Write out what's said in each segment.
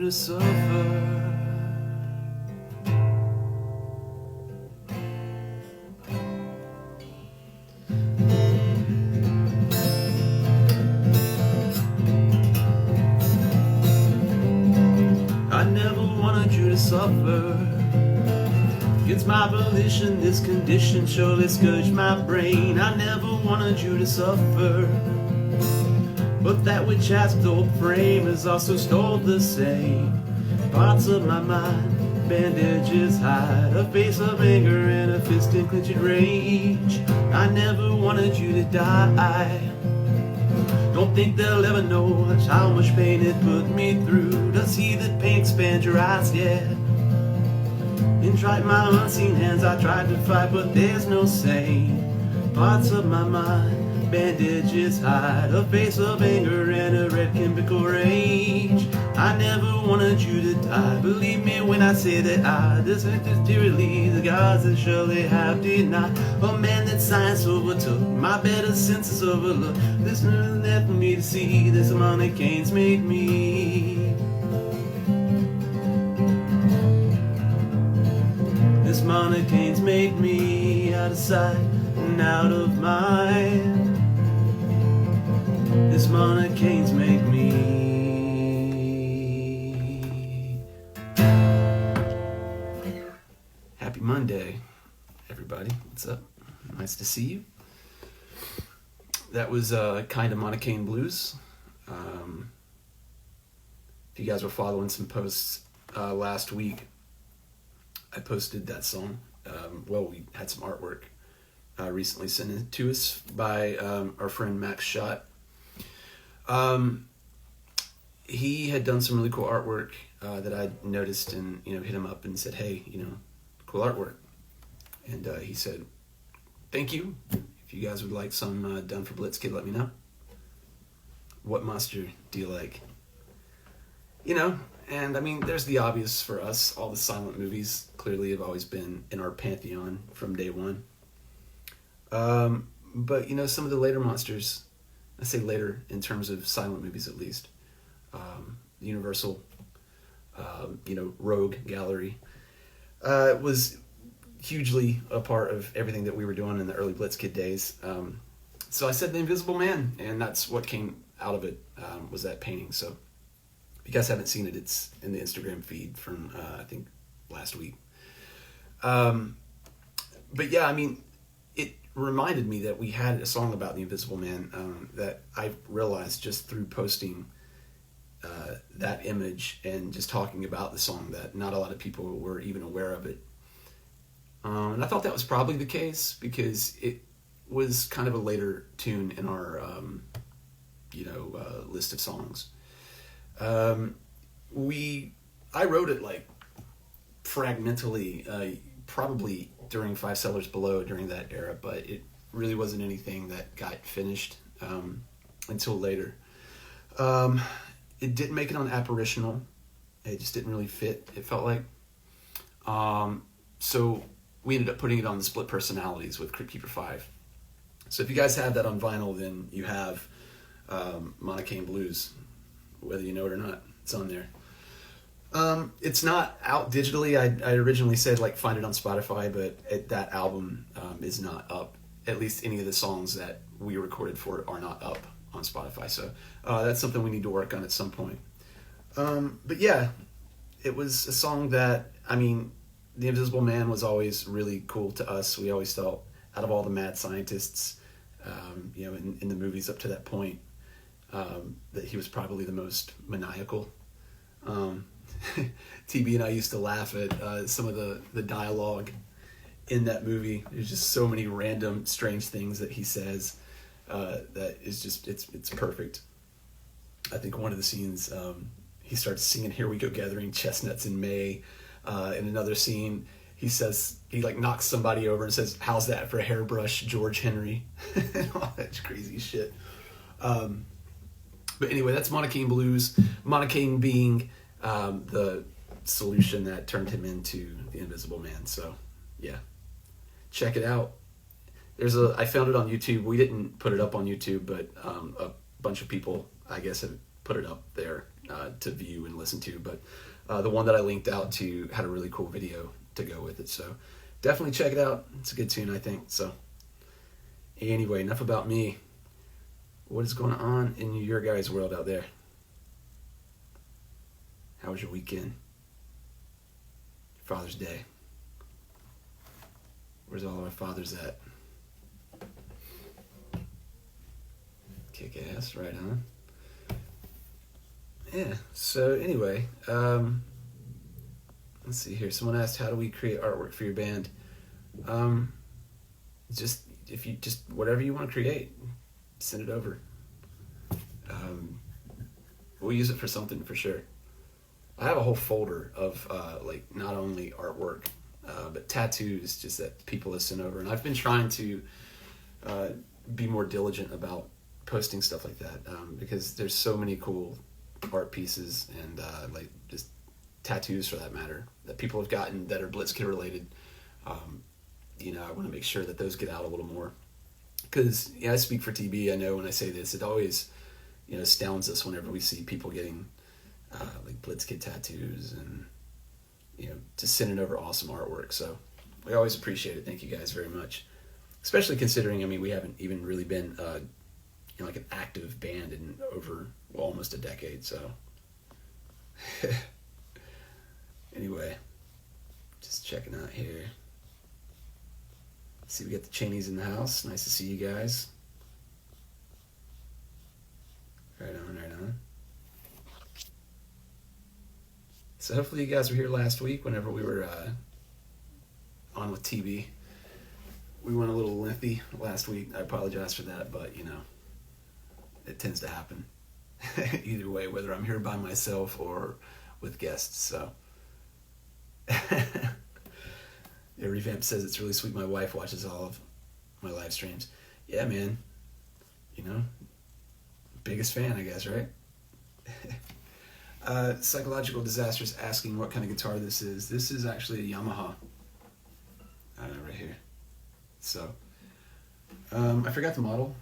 to suffer. I never wanted you to suffer. Against my volition, this condition surely scourged my brain. I never wanted you to suffer, but that which has stole frame has also stole the same. Parts of my mind, bandages hide, a face of anger and a fist in clenched rage. I never wanted you to die. Don't think they'll ever know how much pain it put me through to see that pain expand your eyes, yeah. And tried my unseen hands, I tried to fight, but there's no saying. Parts of my mind, bandages hide, a face of anger and a red chemical rage. I never wanted you to die. Believe me when I say that I desire dearly the gods that surely have denied. A man that science overtook, my better senses overlooked. There's nothing left for me to see. This amount of canes made me. This monocane's made me out of sight and out of mind. This monocane's made me. Happy Monday, everybody. What's up? Nice to see you. That was kind of Monocane Blues. If you guys were following some posts last week, I posted that song. We had some artwork recently sent in to us by our friend Max Schott. He had done some really cool artwork that I noticed, and hit him up and said, "Hey, cool artwork." And he said, "Thank you. If you guys would like some done for Blitzkid, let me know. What monster do you like?" And I mean, there's the obvious for us. All the silent movies clearly have always been in our pantheon from day one. But some of the later monsters, I say later in terms of silent movies at least, Universal, Rogue Gallery, was hugely a part of everything that we were doing in the early Blitzkid days. So I said The Invisible Man, and that's what came out of it, was that painting. So if you guys haven't seen it, it's in the Instagram feed from, I think, last week. But yeah, I mean, it reminded me that we had a song about the Invisible Man that I realized just through posting that image and just talking about the song, that not a lot of people were even aware of it. And I thought that was probably the case because it was kind of a later tune in our, list of songs. I wrote it like fragmentally, probably during Five Cellars Below during that era, but it really wasn't anything that got finished until later. It didn't make it on Apparitional. It just didn't really fit, it felt like. So we ended up putting it on the Split Personalities with Crypt Keeper 5. So if you guys have that on vinyl, then you have Monocane Blues, whether you know it or not. It's on there. It's not out digitally. I originally said find it on Spotify, but that album is not up. At least any of the songs that we recorded for it are not up on Spotify. So that's something we need to work on at some point. But yeah, it was a song that, I mean, The Invisible Man was always really cool to us. We always felt, out of all the mad scientists, in the movies up to that point, that he was probably the most maniacal. TB and I used to laugh at some of the dialogue in that movie. There's just so many random strange things that he says that is just, it's perfect. I think one of the scenes, he starts singing "Here We Go Gathering Chestnuts in May." In another scene, he says, he knocks somebody over and says, "How's that for a hairbrush, George Henry?" And all that crazy shit. But anyway, that's Monocane Blues. Monocane being the solution that turned him into the Invisible Man. So yeah, check it out. I found it on YouTube. We didn't put it up on YouTube, but a bunch of people, I guess, have put it up there to view and listen to, but the one that I linked out to had a really cool video to go with it, so definitely check it out. It's a good tune, I think. So anyway, enough about me. What is going on in your guys' world out there? How was your weekend? Father's Day. Where's all our fathers at? Kick ass, right on. Yeah, so anyway, let's see here. Someone asked, how do we create artwork for your band? Just whatever you want to create, send it over. We'll use it for something for sure. I have a whole folder of like not only artwork, but tattoos just that people have sent over, and I've been trying to be more diligent about posting stuff like that, because there's so many cool art pieces and like just tattoos for that matter that people have gotten that are Blitzkid related. You know, I want to make sure that those get out a little more, because I speak for TB. I know when I say this, it always astounds us whenever we see people getting like Blitzkid tattoos and just sending over awesome artwork. So we always appreciate it. Thank you guys very much, especially considering we haven't even really been like an active band in over almost a decade. So anyway, just checking out here. See, we got the Cheneys in the house. Nice to see you guys. Right on, right on. So hopefully you guys were here last week whenever we were on with TB. We went a little lengthy last week. I apologize for that, but it tends to happen. Either way, whether I'm here by myself or with guests. So yeah, Revamp says it's really sweet. My wife watches all of my live streams. Yeah, man. Biggest fan, I guess, right? Psychological Disasters asking what kind of guitar this is. This is actually a Yamaha. Right here. So, I forgot the model.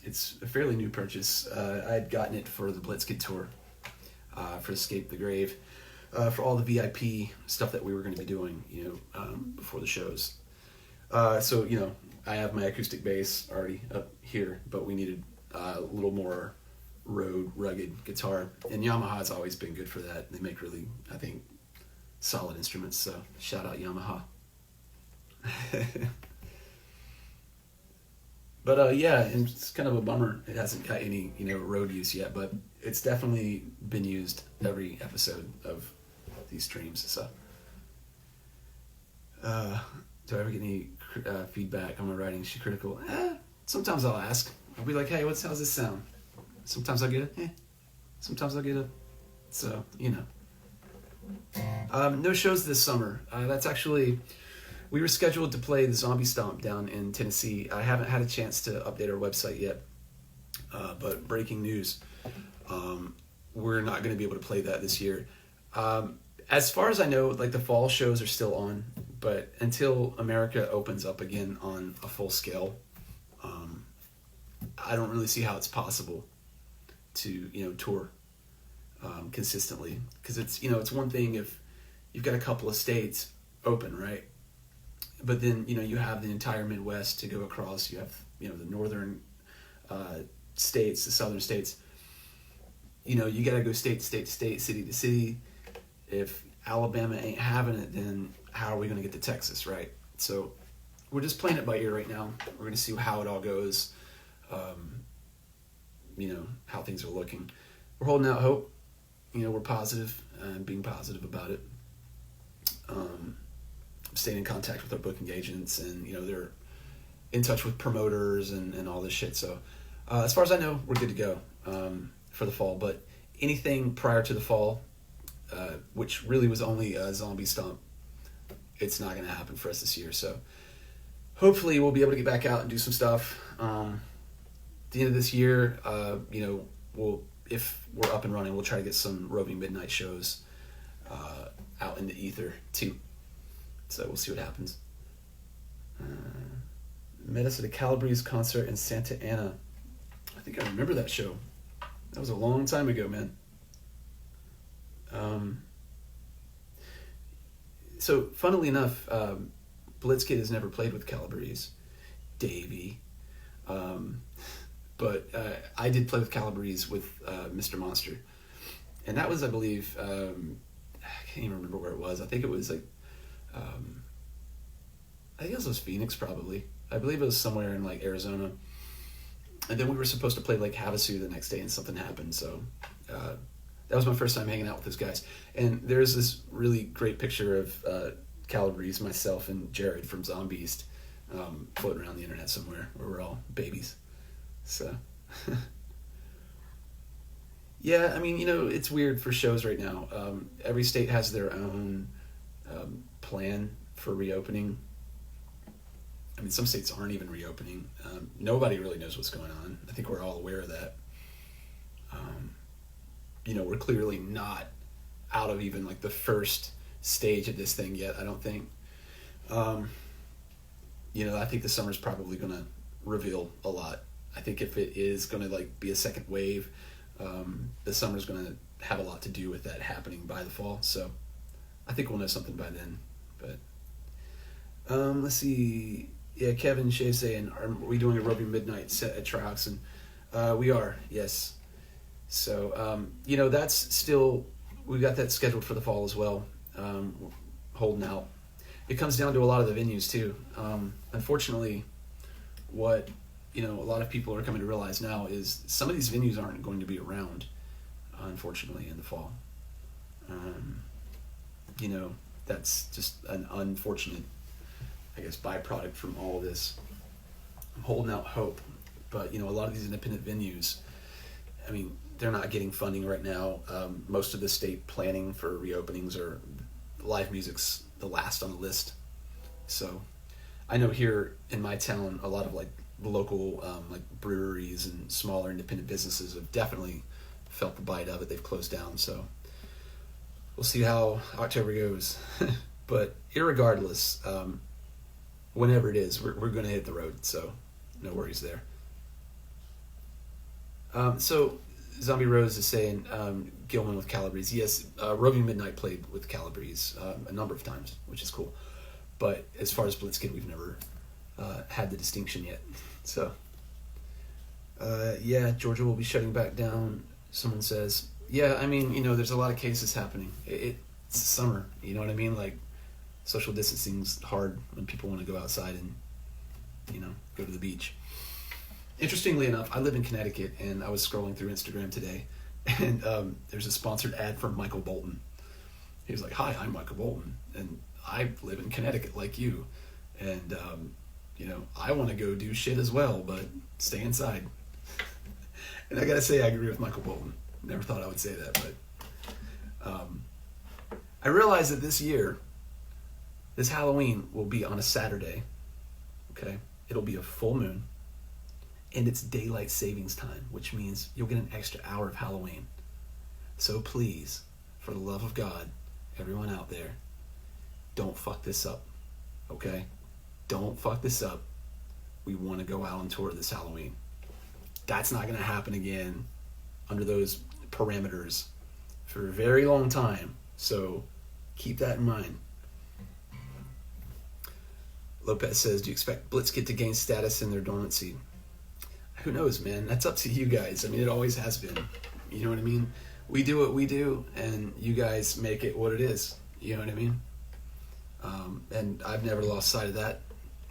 It's a fairly new purchase. I had gotten it for the Blitzkid tour, for Escape the Grave, for all the VIP stuff that we were going to be doing, before the shows. So, I have my acoustic bass already up here, but we needed a little more road, rugged guitar. And Yamaha has always been good for that. They make really, I think, solid instruments. So, shout out Yamaha. But yeah, and it's kind of a bummer it hasn't got any road use yet, but it's definitely been used every episode of these streams. So do I ever get any feedback on my writing? Is she critical? Sometimes I'll ask. I'll be like, hey, how's this sound? Sometimes I'll get a sometimes I'll get a, so no shows this summer. That's actually, we were scheduled to play the Zombie Stomp down in Tennessee. I haven't had a chance to update our website yet, but breaking news, we're not going to be able to play that this year. As far as I know, like the fall shows are still on, but until America opens up again on a full scale, I don't really see how it's possible to tour consistently, because it's one thing if you've got a couple of states open, right? But then, you have the entire Midwest to go across. You have, the northern states, the southern states. You got to go state to state to state, city to city. If Alabama ain't having it, then how are we going to get to Texas, right? So we're just playing it by ear right now. We're going to see how it all goes, how things are looking. We're holding out hope. We're positive and being positive about it. Staying in contact with our booking agents, and they're in touch with promoters and all this shit. So as far as I know, we're good to go for the fall. But anything prior to the fall, which really was only a Zombie Stomp, it's not going to happen for us this year. So hopefully we'll be able to get back out and do some stuff. At the end of this year, we'll, if we're up and running, we'll try to get some roving midnight shows out in the ether too. So we'll see what happens. Met us at a Calabrese concert in Santa Ana. I think I remember that show. That was a long time ago, man. So, funnily enough, Blitzkid has never played with Calabrese, Davey, but I did play with Calabrese with Mr. Monster, and that was, I believe, I can't even remember where it was. I think it was like, I think it was Phoenix probably. I believe it was somewhere in like Arizona, and then we were supposed to play like Havasu the next day, and something happened. So that was my first time hanging out with those guys. And there's this really great picture of Calabrese, myself, and Jared from Zombieast floating around the internet somewhere where we're all babies. So, yeah, I mean, it's weird for shows right now. Every state has their own plan for reopening. I mean, some states aren't even reopening. Nobody really knows what's going on. I think we're all aware of that. We're clearly not out of even like the first stage of this thing yet, I don't think. I think the summer's probably going to reveal a lot. I think if it is going to like be a second wave, the summer's going to have a lot to do with that happening by the fall. So I think we'll know something by then. But let's see. Yeah, Kevin Shea saying, are we doing a Roving Midnight set at Trihawkson? We are, yes. So, that's still, we've got that scheduled for the fall as well, holding out. It comes down to a lot of the venues too. Unfortunately, what, a lot of people are coming to realize now is some of these venues aren't going to be around, unfortunately, in the fall. That's just an unfortunate, I guess, byproduct from all of this. I'm holding out hope, but, a lot of these independent venues, I mean, they're not getting funding right now. Most of the state planning for reopenings are live music's the last on the list. So I know here in my town, a lot of like local like breweries and smaller independent businesses have definitely felt the bite of it. They've closed down. So we'll see how October goes. But irregardless, whenever it is, we're going to hit the road. So no worries there. So Zombie Rose is saying Gilman with Calabrese. Yes, Roving Midnight played with Calabrese a number of times, which is cool. But as far as Blitzkid, we've never had the distinction yet. So, yeah, Georgia will be shutting back down, someone says. Yeah, I mean, there's a lot of cases happening. It's summer, you know what I mean? Like, social distancing's hard when people want to go outside and, go to the beach. Interestingly enough, I live in Connecticut, and I was scrolling through Instagram today, and there's a sponsored ad from Michael Bolton. He was like, "Hi, I'm Michael Bolton, and I live in Connecticut like you, and I want to go do shit as well, but stay inside." And I gotta say, I agree with Michael Bolton. Never thought I would say that, but I realized that this year, this Halloween will be on a Saturday. Okay, it'll be a full moon. And it's daylight savings time, which means you'll get an extra hour of Halloween. So please, for the love of God, everyone out there, don't fuck this up, okay? Don't fuck this up. We want to go out on tour this Halloween. That's not going to happen again under those parameters for a very long time. So keep that in mind. Lopez says, do you expect Blitzkid to gain status in their dormancy? Who knows, man? That's up to you guys. I mean, it always has been. You know what I mean? We do what we do, and you guys make it what it is. You know what I mean? And I've never lost sight of that.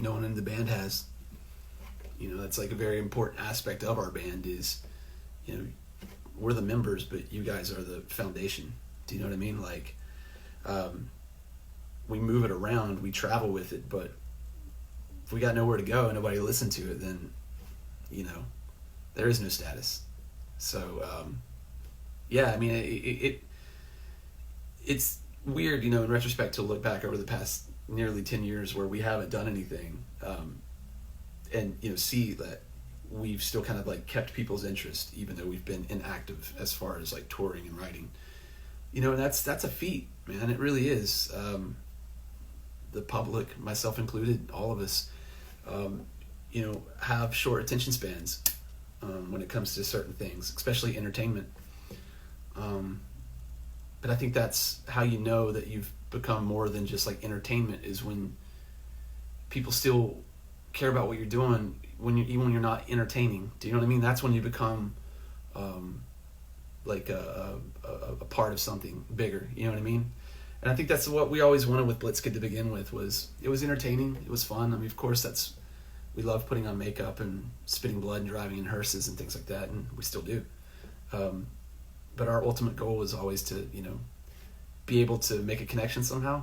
No one in the band has. That's like a very important aspect of our band is, we're the members, but you guys are the foundation. Do you know what I mean? Like, we move it around, we travel with it, but if we got nowhere to go and nobody listened to it, then there is no status. So, yeah, I mean, it's weird, in retrospect, to look back over the past nearly 10 years where we haven't done anything, and, see that we've still kind of like kept people's interest, even though we've been inactive as far as like touring and writing, and that's a feat, man. It really is. The public, myself included, all of us, have short attention spans when it comes to certain things, especially entertainment. But I think that's how you know that you've become more than just like entertainment, is when people still care about what you're doing even when you're not entertaining. Do you know what I mean? That's when you become like a part of something bigger. You know what I mean? And I think that's what we always wanted with Blitzkid to begin with. It was entertaining. It was fun. I mean, of course, we love putting on makeup and spitting blood and driving in hearses and things like that, and we still do. But our ultimate goal was always to, be able to make a connection somehow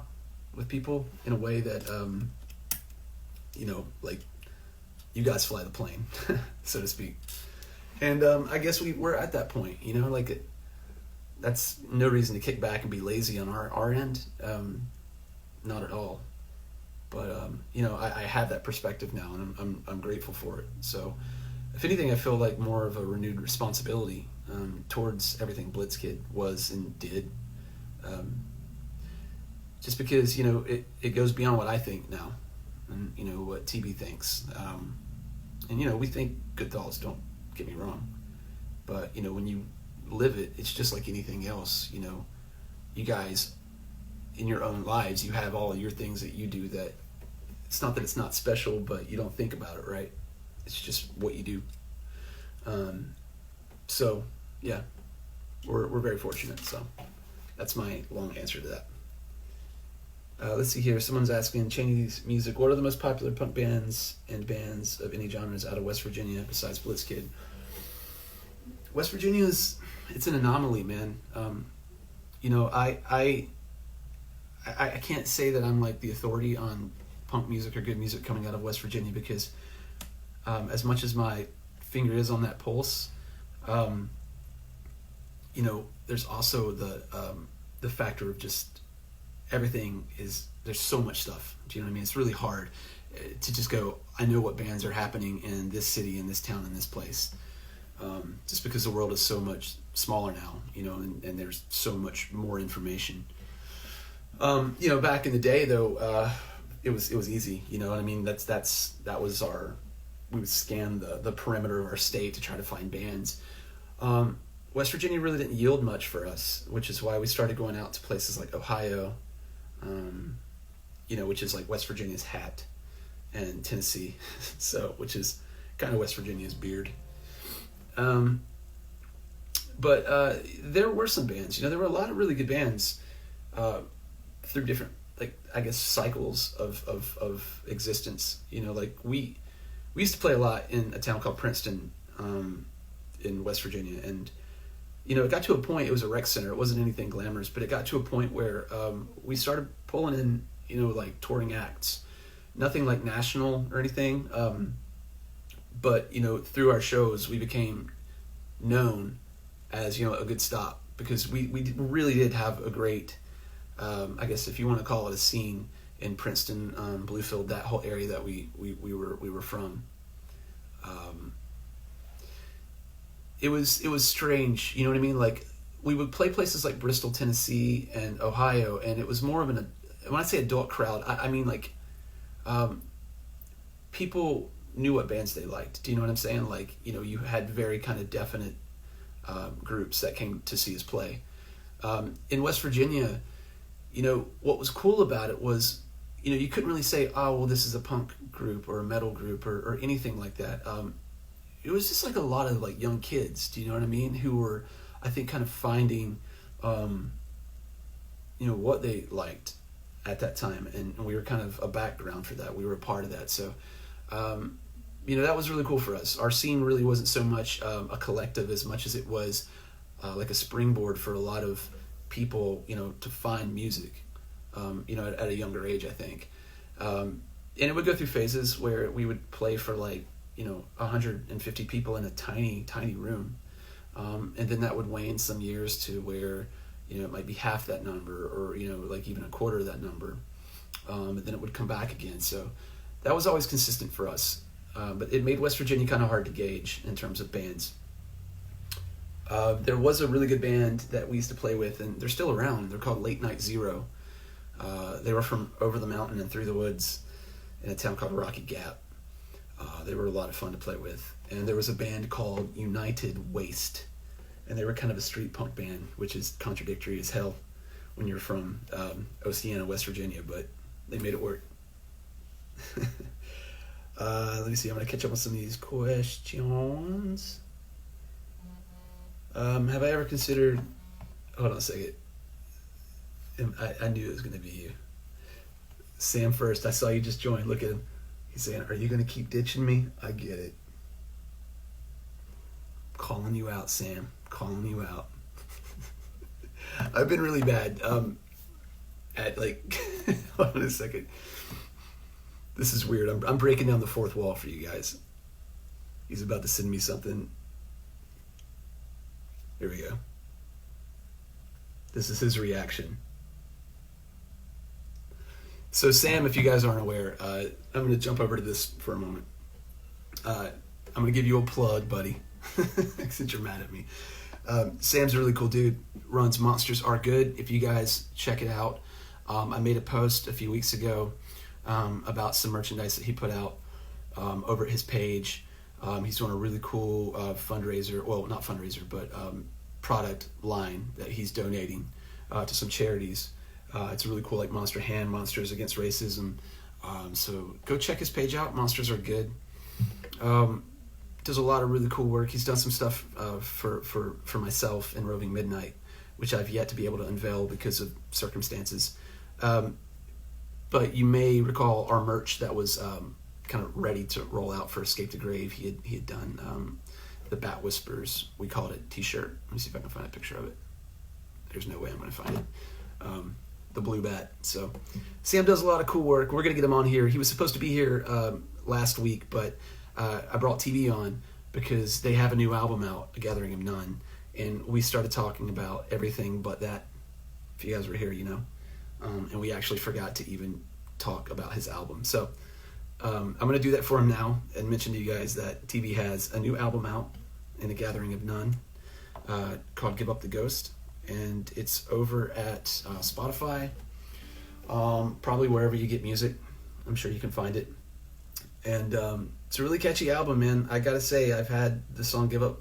with people in a way that, like you guys fly the plane, so to speak. And I guess we're at that point, that's no reason to kick back and be lazy on our end. Not at all. But, I have that perspective now, and I'm grateful for it. So if anything, I feel like more of a renewed responsibility towards everything Blitzkid was and did. Just because, it goes beyond what I think now, and, what TB thinks. And, we think good thoughts, don't get me wrong. But, when you live it, it's just like anything else. You guys, in your own lives, you have all of your things that you do that it's not that it's not special, but you don't think about it, right? It's just what you do. So, yeah, we're very fortunate. So that's my long answer to that. Let's see here. Someone's asking, Cheney's music, what are the most popular punk bands and bands of any genres out of West Virginia besides Blitzkid? West Virginia it's an anomaly, man. I can't say that I'm like the authority on punk music or good music coming out of West Virginia, because as much as my finger is on that pulse, there's also the factor of just everything there's so much stuff. Do you know what I mean? It's really hard to just go, I know what bands are happening in this city, in this town, in this place. Just because the world is so much smaller now, and there's so much more information. Back in the day though, it was easy, you know what I mean? That was we would scan the perimeter of our state to try to find bands. West Virginia really didn't yield much for us, which is why we started going out to places like Ohio, which is like West Virginia's hat, and Tennessee, which is kind of West Virginia's beard. But there were some bands, there were a lot of really good bands through different, cycles of existence. We used to play a lot in a town called Princeton, in West Virginia, and it got to a point, it was a rec center, it wasn't anything glamorous, but it got to a point where we started pulling in, touring acts. Nothing like national or anything, but through our shows we became known as a good stop, because we really did have a great, I guess if you want to call it a scene in Princeton, Bluefield, that whole area that we were from. It was strange, you know what I mean? Like, we would play places like Bristol, Tennessee, and Ohio, and it was more of when I say adult crowd, I mean people knew what bands they liked. Do you know what I'm saying? You had very kind of definite groups that came to see us play. In West Virginia, what was cool about it was, you couldn't really say, oh, well, this is a punk group or a metal group or anything like that. It was just like a lot of young kids, do you know what I mean? Who were, I think, kind of finding, what they liked at that time. And we were kind of a background for that. We were a part of that. So, that was really cool for us. Our scene really wasn't so much a collective as much as it was like a springboard for a lot of people, to find music, at a younger age, I think. And it would go through phases where we would play for 150 people in a tiny, tiny room. And then that would wane some years to where, it might be half that number or, even a quarter of that number. And then it would come back again. So that was always consistent for us. But it made West Virginia kind of hard to gauge in terms of bands. There was a really good band that we used to play with, and they're still around. They're called Late Night Zero. They were from over the mountain and through the woods in a town called Rocky Gap. They were a lot of fun to play with. And there was a band called United Waste, and they were kind of a street punk band, which is contradictory as hell. when you're from Oceana, West Virginia, but they made it work. Let me see. I'm going to catch up on some of these questions. Have I ever considered... Hold on a second. I knew it was going to be you. Sam first. I saw you just join. Look at him. He's saying, are you going to keep ditching me? I get it. Calling you out, Sam. Calling you out. I've been really bad at like... Hold on a second. This is weird. I'm breaking down the fourth wall for you guys. He's about to send me something. Here we go. This is his reaction. So Sam, if you guys aren't aware, I'm going to jump over to this for a moment. I'm going to give you a plug, buddy, since you're mad at me. Sam's a really cool dude. Runs Monsters Are Good. If you guys check it out. I made a post a few weeks ago about some merchandise that he put out over at his page. He's doing a really cool fundraiser, well, not fundraiser, but product line that he's donating to some charities. It's a really cool, like Monster Hand, Monsters Against Racism. So go check his page out. Monsters Are Good. Does a lot of really cool work. He's done some stuff for myself in Roving Midnight, which I've yet to be able to unveil because of circumstances. But you may recall our merch that was kind of ready to roll out for Escape the Grave. He had done the Bat Whispers, we called it, t-shirt. Let me see if I can find a picture of it. There's no way I'm going to find it. The Blue Bat. So Sam does a lot of cool work. We're going to get him on here. He was supposed to be here last week, but I brought TV on because they have a new album out, A Gathering of None, and we started talking about everything but that. If you guys were here, you know. And we actually forgot to even talk about his album. So I'm going to do that for him now and mention to you guys that TV has a new album out in A Gathering of None called Give Up the Ghost. And it's over at Spotify, probably wherever you get music. I'm sure you can find it. And it's a really catchy album, man. I gotta say, I've had the song Give Up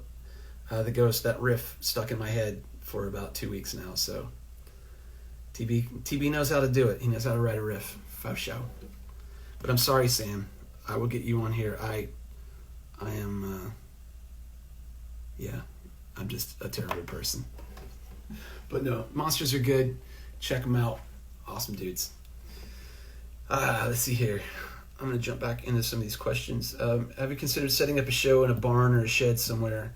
the Ghost, that riff, stuck in my head for about 2 weeks now. So TB knows how to do it. He knows how to write a riff, for sure. But I'm sorry, Sam. I will get you on here. I am, I'm just a terrible person. But no, Monsters Are Good. Check them out. Awesome dudes. Let's see here. I'm going to jump back into some of these questions. Have you considered setting up a show in a barn or a shed somewhere?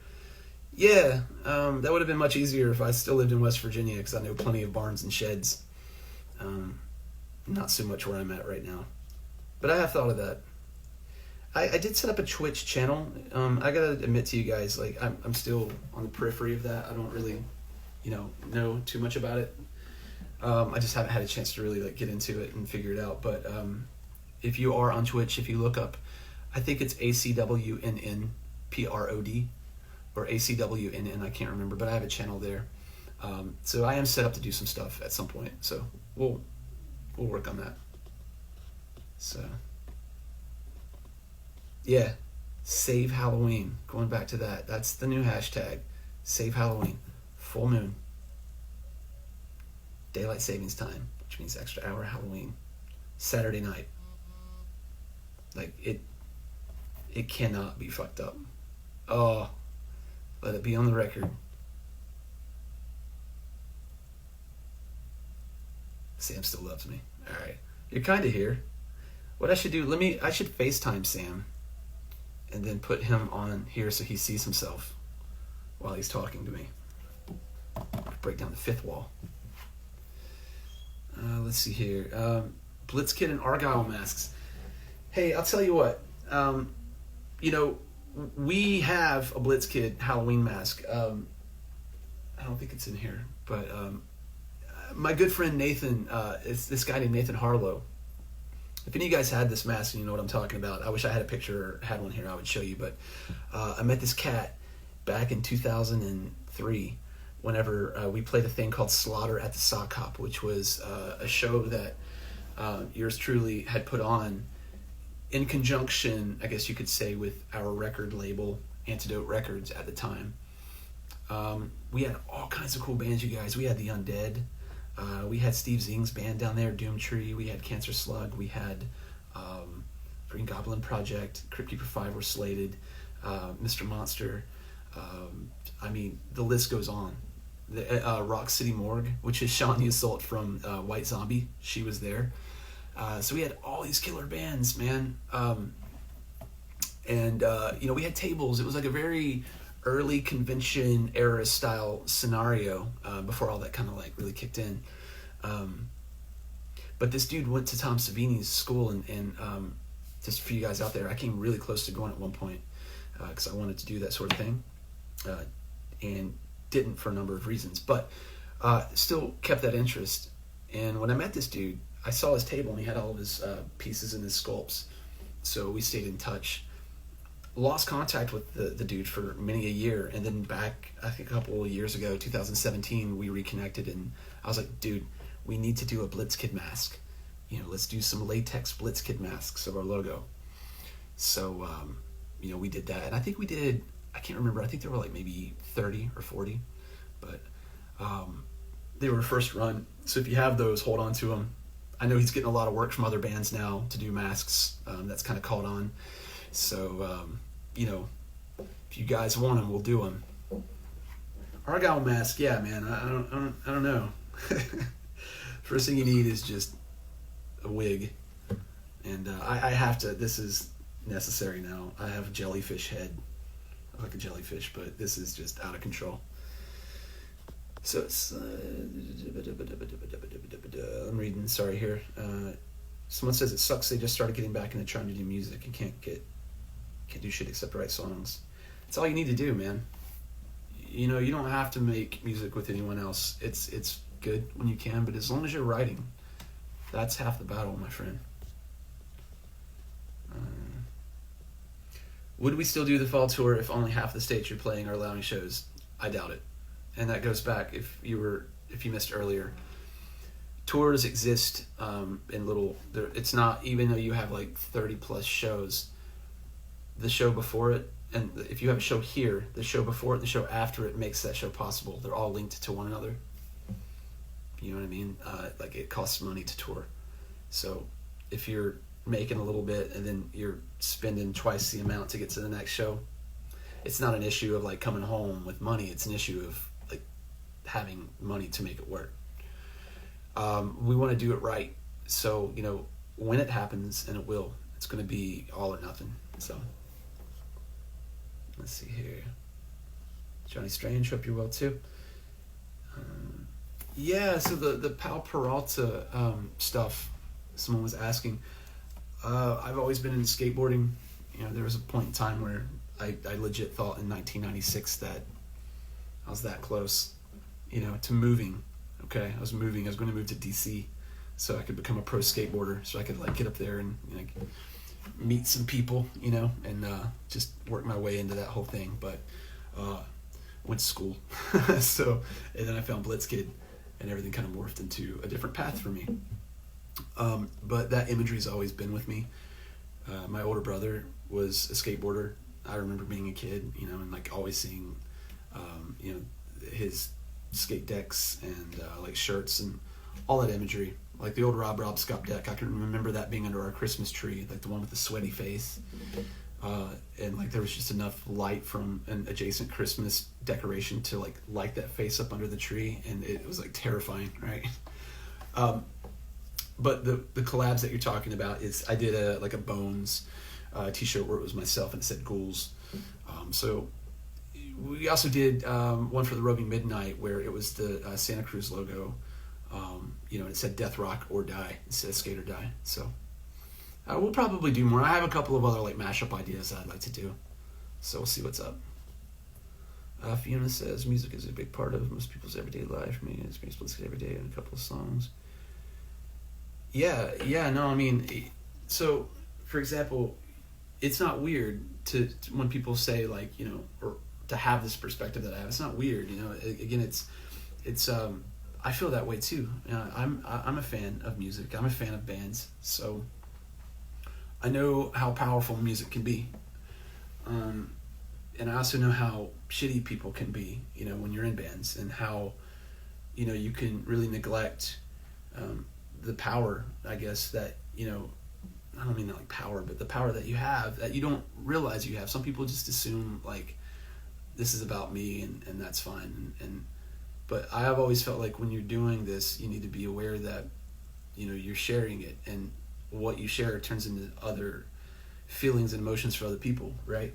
Yeah, that would have been much easier if I still lived in West Virginia, because I know plenty of barns and sheds. Not so much where I'm at right now. But I have thought of that. I did set up a Twitch channel. I got to admit to you guys, like I'm still on the periphery of that. I don't really... know too much about it. I just haven't had a chance to really get into it and figure it out. But if you are on Twitch, if you look up, I think it's ACWNN PROD or ACWNN, I can't remember, but I have a channel there. So I am set up to do some stuff at some point. So we'll work on that. So yeah, Save Halloween. Going back to that, that's the new hashtag. Save Halloween. Full moon, daylight savings time, which means extra hour Halloween, Saturday night. Like it cannot be fucked up. Oh, let it be on the record. Sam still loves me. All right, you're kind of here. What I should do? I should FaceTime Sam, and then put him on here so he sees himself while he's talking to me. Break down the fifth wall. Let's see here. Blitzkid and Argyle masks. Hey, I'll tell you what. We have a Blitzkid Halloween mask. I don't think it's in here, but my good friend Nathan, is this guy named Nathan Harlow. If any of you guys had this mask and you know what I'm talking about, I wish I had a picture or had one here I would show you. But I met this cat back in 2003. Whenever we played a thing called Slaughter at the Sock Hop, which was a show that yours truly had put on in conjunction, I guess you could say, with our record label, Antidote Records, at the time. We had all kinds of cool bands, you guys. We had The Undead. We had Steve Zing's band down there, Doomtree. We had Cancer Slug. We had Green Goblin Project. Crypt Keeper 5 were slated. Mr. Monster. I mean, the list goes on. The Rock City Morgue, which is Shawnee Assault from White Zombie. She was there. So we had all these killer bands, man. And we had tables. It was like a very early convention era style scenario before all that kind of like really kicked in. But this dude went to Tom Savini's school, and just for you guys out there, I came really close to going at one point because I wanted to do that sort of thing, and didn't for a number of reasons, but still kept that interest. And when I met this dude, I saw his table and he had all of his pieces and his sculpts, so we stayed in touch. Lost contact with the dude for many a year, and then back, I think a couple of years ago, 2017, we reconnected, and I was like, dude, we need to do a Blitzkid mask. Let's do some latex Blitzkid masks of our logo. So, we did that, and I think we did, I can't remember, I think there were like maybe 30 or 40, but they were first run, so if you have those, hold on to them. I know he's getting a lot of work from other bands now to do masks. That's kind of caught on. So, if you guys want them, we'll do them. Argyle mask, yeah, man. I don't know. First thing you need is just a wig, and I have to. This is necessary now. I have a jellyfish head, I like a jellyfish, but this is just out of control. So it's. I'm reading. Sorry here. Someone says it sucks. They just started getting back into trying to do music and can't do shit except write songs. It's all you need to do, man. You don't have to make music with anyone else. It's good when you can, but as long as you're writing, that's half the battle, my friend. Would we still do the fall tour if only half the states you're playing are allowing shows? I doubt it. And that goes back if you missed earlier. Tours exist in little. It's not, even though you have like 30 plus shows. The show before it, and if you have a show here, the show before it, the show after it makes that show possible. They're all linked to one another. You know what I mean? Like it costs money to tour. So if you're making a little bit and then you're spending twice the amount to get to the next show, it's not an issue of like coming home with money. It's an issue of like having money to make it work. We want to do it right. So, when it happens, and it will, it's going to be all or nothing. So let's see here. Johnny Strange, hope you're well too. So the Pal Peralta stuff, someone was asking. I've always been into skateboarding. There was a point in time where I legit thought in 1996 that I was that close, to moving. Okay, I was going to move to DC so I could become a pro skateboarder, so I could like get up there and meet some people, and just work my way into that whole thing. But went to school, so, and then I found Blitzkid, and everything kind of morphed into a different path for me. But that imagery's always been with me. My older brother was a skateboarder. I remember being a kid, and like always seeing, his skate decks and like shirts and all that imagery. Like the old Rob Scott deck, I can remember that being under our Christmas tree, like the one with the sweaty face. And like there was just enough light from an adjacent Christmas decoration to like light that face up under the tree, and it was like terrifying, right? But the collabs that you're talking about is, I did a Bones t-shirt where it was myself and it said Ghouls. So we also did one for the Roving Midnight where it was the Santa Cruz logo, and it said Death Rock or Die instead of Skate or Die. So we'll probably do more. I have a couple of other like mashup ideas I'd like to do, so we'll see what's up. Fiona says music is a big part of most people's everyday life. For me, I experience Blitzkid every day in a couple of songs. No, I mean, so for example, it's not weird to when people say like, or to have this perspective that I have. It's not weird, Again, it's I feel that way too. I'm a fan of music. I'm a fan of bands. So I know how powerful music can be. And I also know how shitty people can be, when you're in bands, and how you can really neglect the power, I guess, that, I don't mean that like power, but the power that you have that you don't realize you have. Some people just assume like this is about me and that's fine. But I have always felt like when you're doing this, you need to be aware that, you're sharing it, and what you share turns into other feelings and emotions for other people, right?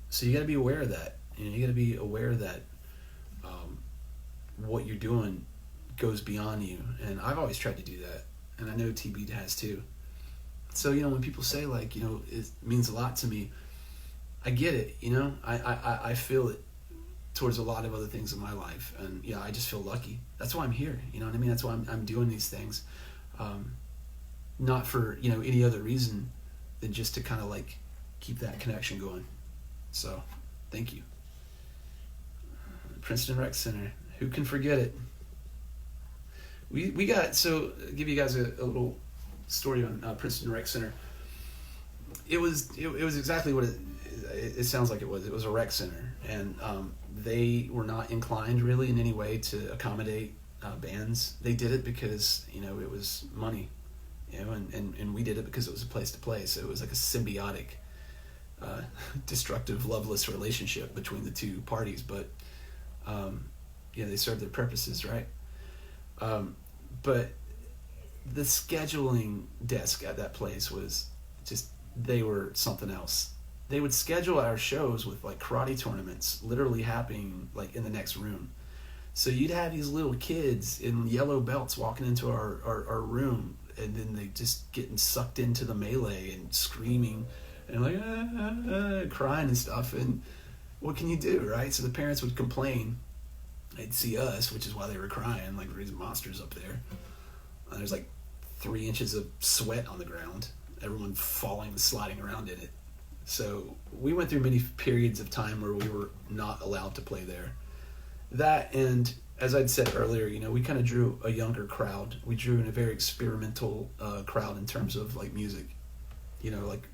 So you got to be aware of that. You got to be aware that what you're doing goes beyond you. And I've always tried to do that. And I know TB has too. So, when people say like, it means a lot to me, I get it, I feel it towards a lot of other things in my life. And I just feel lucky. That's why I'm here. You know what I mean? That's why I'm doing these things. Not for, any other reason than just to kind of like keep that connection going. So, thank you. Princeton Rec Center. Who can forget it? We got, so I'll give you guys a little story on Princeton Rec Center. It was exactly what it sounds like it was. It was a rec center, and they were not inclined really in any way to accommodate bands. They did it because it was money, and we did it because it was a place to play. So it was like a symbiotic, destructive, loveless relationship between the two parties. But they served their purposes, right? But the scheduling desk at that place was just, they were something else. They would schedule our shows with like karate tournaments literally happening like in the next room. So you'd have these little kids in yellow belts walking into our room, and then they just getting sucked into the melee and screaming and like crying and stuff. And what can you do, right? So the parents would complain. They'd see us, which is why they were crying, like these monsters up there. And there's like 3 inches of sweat on the ground, everyone falling and sliding around in it. So we went through many periods of time where we were not allowed to play there. That, and as I'd said earlier, we kind of drew a younger crowd. We drew in a very experimental crowd in terms of like music. Like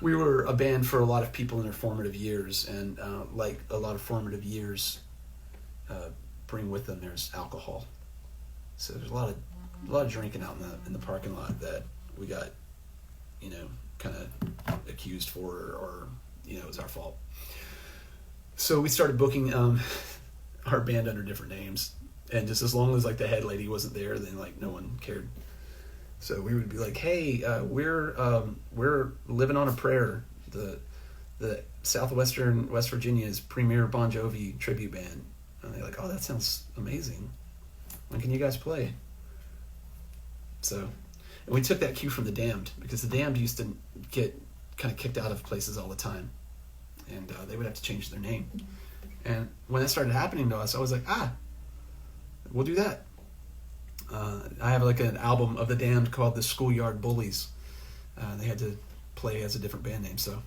we were a band for a lot of people in their formative years, and like a lot of formative years bring with them there's alcohol. So there's a lot of drinking out in the parking lot that we got kind of accused for, or it was our fault. So we started booking our band under different names, and just as long as like the head lady wasn't there, then like no one cared. So we would be like, hey, we're living on a prayer, the Southwestern West Virginia's premier Bon Jovi tribute band. And they're like, oh, that sounds amazing. When can you guys play? So, and we took that cue from the Damned, because the Damned used to get kind of kicked out of places all the time, and they would have to change their name. And when that started happening to us, I was like, we'll do that. I have like an album of the Damned called The Schoolyard Bullies. They had to play as a different band name. So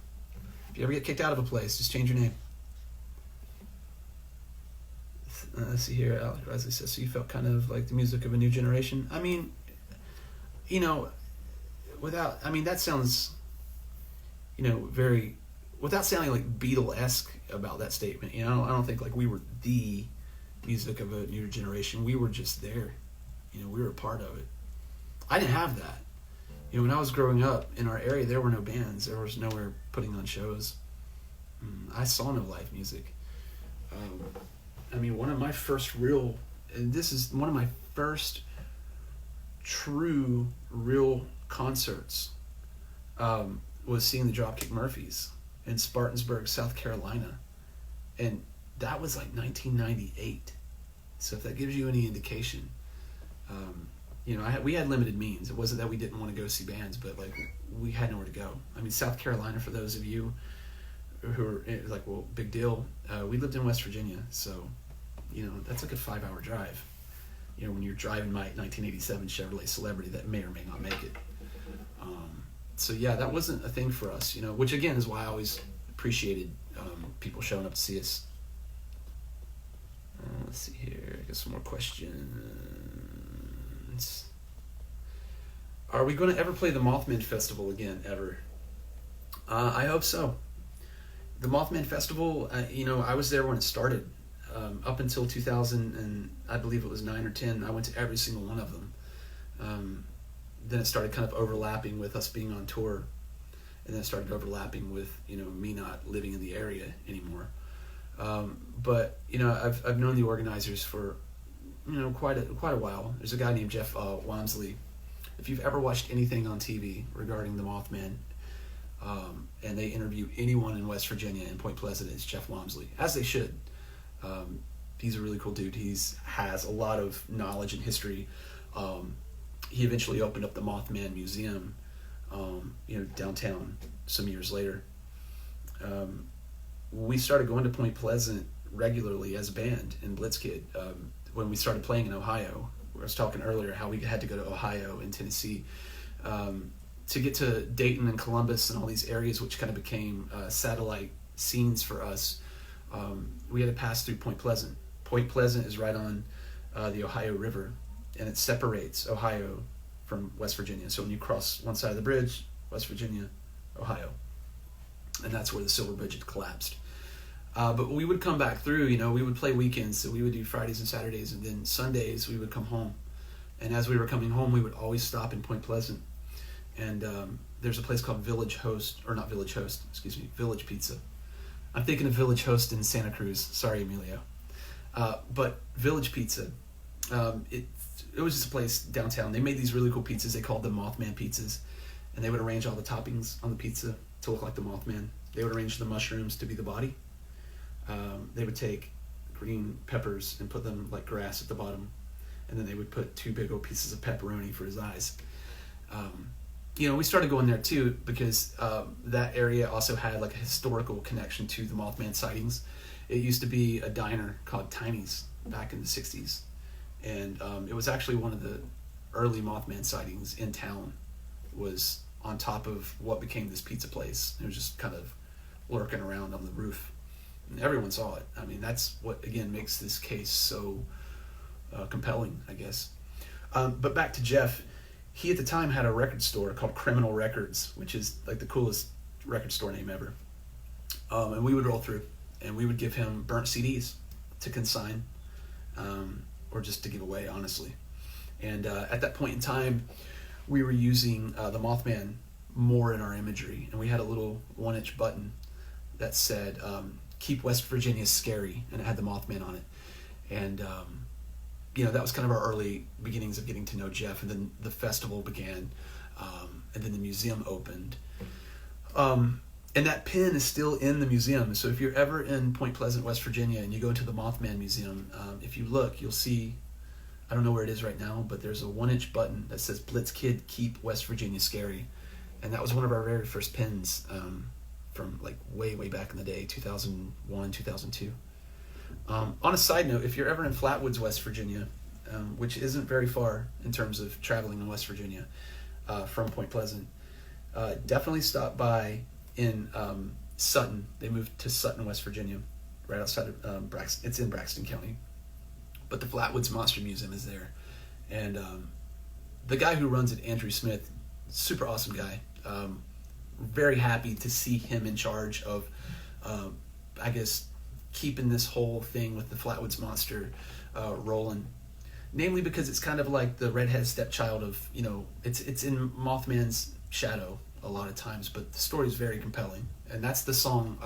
if you ever get kicked out of a place, just change your name. Let's see here. Alec Risley says, so you felt kind of like the music of a new generation? I mean, that sounds, very, without sounding like Beatle-esque about that statement. I don't think like we were the music of a new generation. We were just there. We were a part of it. I didn't have that. When I was growing up in our area, there were no bands. There was nowhere putting on shows. I saw no live music. One of my first real, and this is one of my first true, real concerts, was seeing the Dropkick Murphys in Spartansburg, South Carolina. And that was like 1998. So if that gives you any indication, we had limited means. It wasn't that we didn't want to go see bands, but like we had nowhere to go. South Carolina, for those of you who are like, well, big deal. We lived in West Virginia, so that's like a 5-hour drive. When you're driving my 1987 Chevrolet Celebrity that may or may not make it. So yeah, that wasn't a thing for us. Which again is why I always appreciated people showing up to see us. Let's see here. I got some more questions. Are we going to ever play the Mothman Festival again, ever? I hope so. The Mothman Festival, I was there when it started. up until 2000, and I believe it was 9 or 10, I went to every single one of them. Then it started kind of overlapping with us being on tour, and then it started overlapping with, you know, me not living in the area anymore. But you know, I've known the organizers for, you know, quite a while. There's a guy named Jeff Wamsley. If you've ever watched anything on TV regarding the Mothman, and they interview anyone in West Virginia and Point Pleasant, it's Jeff Wamsley, as they should. He's a really cool dude. Has a lot of knowledge and history. He eventually opened up the Mothman Museum, you know, downtown some years later. We started going to Point Pleasant regularly as a band in Blitzkid when we started playing in Ohio. I was talking earlier how we had to go to Ohio and Tennessee to get to Dayton and Columbus and all these areas, which kind of became satellite scenes for us. We had to pass through Point Pleasant. Point Pleasant is right on the Ohio River, and it separates Ohio from West Virginia. So when you cross one side of the bridge, West Virginia, Ohio, and that's where the Silver Bridge had collapsed. But we would come back through, you know, we would play weekends, so we would do Fridays and Saturdays, and then Sundays we would come home. And as we were coming home, we would always stop in Point Pleasant. And there's a place called Village Pizza. I'm thinking of Village Host in Santa Cruz. Sorry, Emilio. But Village Pizza, it was just a place downtown. They made these really cool pizzas. They called them Mothman pizzas. And they would arrange all the toppings on the pizza to look like the Mothman. They would arrange the mushrooms to be the body. They would take green peppers and put them like grass at the bottom. And then they would put 2 big old pieces of pepperoni for his eyes. You know, we started going there too because that area also had like a historical connection to the Mothman sightings. It used to be a diner called Tiny's back in the 60s. And it was actually one of the early Mothman sightings in town, was on top of what became this pizza place. It was just kind of lurking around on the roof. And everyone saw it. I mean, that's what, again, makes this case so compelling, I guess. But back to Jeff. He at the time had a record store called Criminal Records, which is like the coolest record store name ever. And we would roll through, and we would give him burnt CDs to consign, or just to give away, honestly. And at that point in time, we were using the Mothman more in our imagery, and we had a little 1-inch button that said, "Keep West Virginia Scary," and it had the Mothman on it. And you know, that was kind of our early beginnings of getting to know Jeff. And then the festival began, and then the museum opened. And that pin is still in the museum. So if you're ever in Point Pleasant, West Virginia, and you go into the Mothman Museum, if you look, you'll see, I don't know where it is right now, but there's a 1-inch button that says Blitzkid, Keep West Virginia Scary. And that was one of our very first pins from like way back in the day, 2001, 2002. On a side note, if you're ever in Flatwoods, West Virginia, which isn't very far in terms of traveling in West Virginia from Point Pleasant, definitely stop by in Sutton. They moved to Sutton, West Virginia, right outside of Braxton. It's in Braxton County. But the Flatwoods Monster Museum is there. And the guy who runs it, Andrew Smith, super awesome guy. Very happy to see him in charge of, I guess, keeping this whole thing with the Flatwoods Monster rolling. Namely because it's kind of like the redhead stepchild of, you know, it's in Mothman's shadow a lot of times, but the story is very compelling. And that's the song,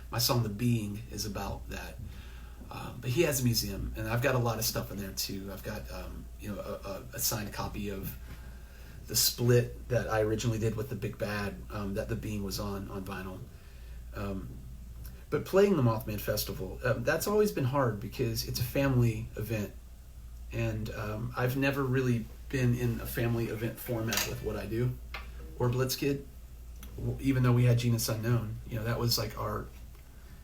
my song The Being is about that. But he has a museum, and I've got a lot of stuff in there too. I've got, you know, a signed copy of the split that I originally did with the Big Bad, that The Being was on vinyl. But playing the Mothman Festival, that's always been hard because it's a family event. And I've never really been in a family event format with what I do, or Blitzkid, even though we had Genus Unknown. You know, that was like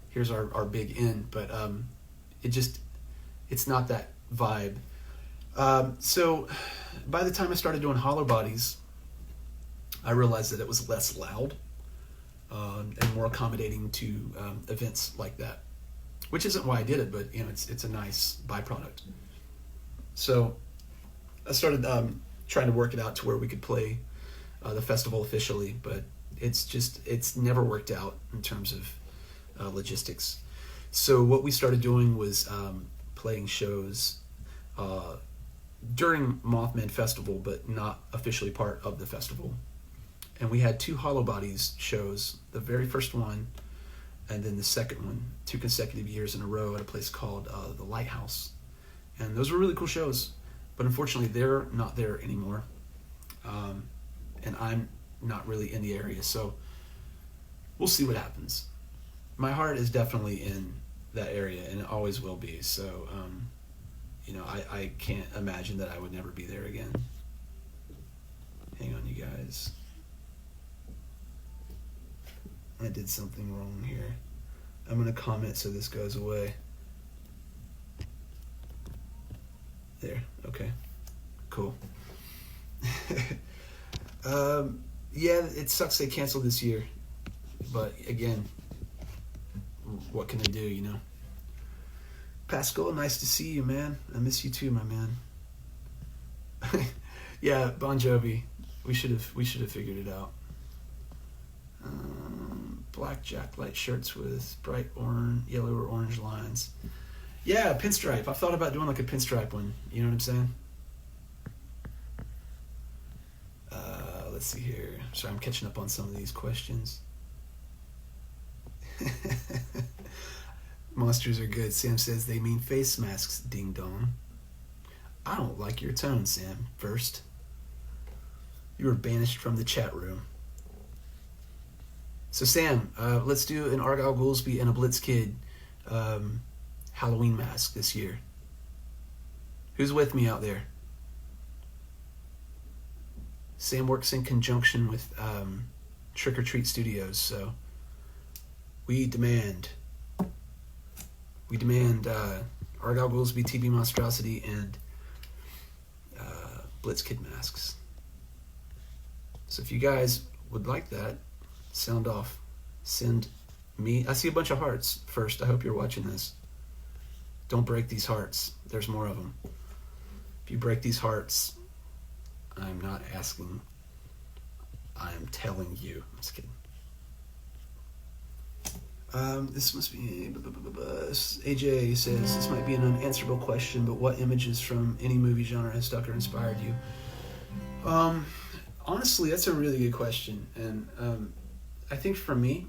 here's our big end, but it's not that vibe. So by the time I started doing Hollow Bodies, I realized that it was less loud and more accommodating to events like that, which isn't why I did it, but you know, it's a nice byproduct. So I started trying to work it out to where we could play the festival officially, but it's never worked out in terms of logistics. So what we started doing was playing shows during Mothman Festival, but not officially part of the festival. And we had 2 Hollow Bodies shows, the very first one, and then the second one, 2 consecutive years in a row at a place called the Lighthouse. And those were really cool shows, but unfortunately they're not there anymore. And I'm not really in the area, so we'll see what happens. My heart is definitely in that area, and it always will be, so I can't imagine that I would never be there again. Hang on, you guys. I did something wrong here. I'm going to comment so this goes away. There, okay. Cool. Yeah, it sucks they canceled this year. But again, what can I do, you know? Pascal, nice to see you, man. I miss you too, my man. Yeah, Bon Jovi. We should have figured it out. Black jacklight shirts with bright orange, yellow or orange lines. Yeah, pinstripe. I've thought about doing like a pinstripe one. You know what I'm saying? Let's see here. Sorry, I'm catching up on some of these questions. Monsters are good. Sam says they mean face masks, ding dong. I don't like your tone, Sam. First, you were banished from the chat room. So Sam, let's do an Argyle, Goolsby, and a Blitzkid Halloween mask this year. Who's with me out there? Sam works in conjunction with Trick or Treat Studios, so we demand Argyle, Goolsby, TB Monstrosity, and Blitzkid masks. So if you guys would like that, sound off. Send me. I see a bunch of hearts first. I hope you're watching this. Don't break these hearts. There's more of them. If you break these hearts, I'm not asking. I'm telling you. I'm just kidding. This must be... AJ says, this might be an unanswerable question, but what images from any movie genre has stuck or inspired you? Honestly, that's a really good question. And I think for me,